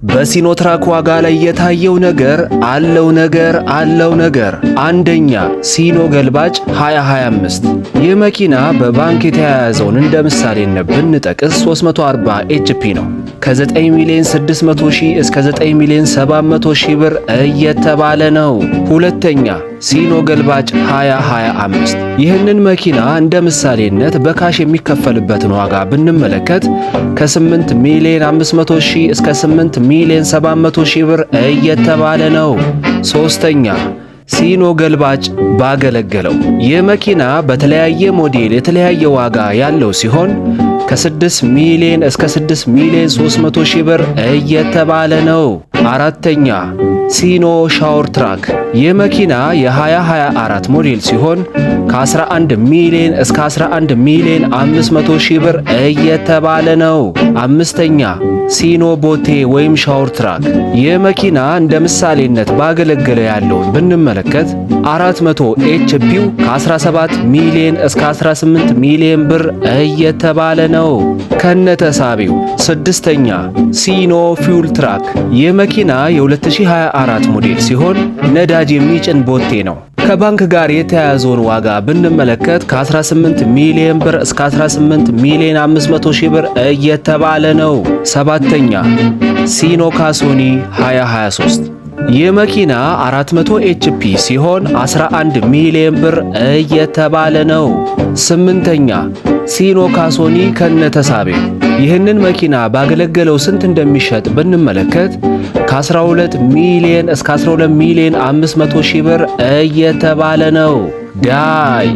በሲኖትራክ ዋጋ ላይ የታየው ነገር አለው ነገር። አንደኛ ሲኖ ገልባጭ 2025። ይህ መኪና በባንክ የተያያዘውን እንደ ምሳሌነት ብንጠቅስ 340 ኤችፒ ነው። ከ9 ሚሊዮን 600 ሺህ እስከ 9 ሚሊዮን 700 ሺህ ብር እየተባለ ነው። ሁለተኛ ሲኖ ገልባጭ 2025። ይህንን መኪና እንደ ምሳሌነት በካሽ የሚከፈልበትን ዋጋ ብንመለከት ከ8 ሚሊዮን 500 ሺህ እስከ 8 ሚሊዮን 700 ሺህ ብር እየተባለ ነው። ሶስተኛ ሲኖ ገልባጭ ባገለገለው። ይህ መኪና በተለያየ ሞዴል የተለያየ ዋጋ ያለው ሲሆን ከ6 ሚሊዮን እስከ 6 ሚሊዮን 300 ሺህ ብር እየተባለ ነው። አራተኛ ሲኖ ሻወር ትራክ። ይህ መኪና የ2024 ሞዴል ሲሆን ከ11 ሚሊዮን እስከ 11 ሚሊዮን 500 ሺህ ብር እየተባለ ነው። አምስተኛ ሲኖ ቦቴ ወይም ሻወር ትራክ። ይህ መኪና እንደ ምሳሌነት ባገለገለ ያለውን ብንመለከት 400 ኤችፒው ከ17 ሚሊዮን እስከ 18 ሚሊዮን ብር እየተባለ ነው ከነተሳቢው። ስድስተኛ ሲኖ ፊውል ትራክ። ይህ መኪና የ2024 ሞዴል ሲሆን ነዳጅ የሚጭን ቦቴ ነው። ከባንክ ጋር የተያያዘውን ዋጋ ብንመለከት ከ18 ሚሊዮን ብር እስከ 18 ሚሊዮን 500 ሺህ ብር እየተባለ ነው። ሰባተኛ ሲኖ ካሶኒ 2023። ይህ መኪና 400 ኤችፒ ሲሆን 11 ሚሊዮን ብር እየተባለ ነው። ስምንተኛ ሲኖ ካሶኒ ከነተሳቢው። ይህንን መኪና ባገለገለው ስንት እንደሚሸጥ ብንመለከት ከ12 ሚሊዮን እስከ 12 ሚሊዮን 500 ሺህ ብር እየተባለ ነው። ዳይ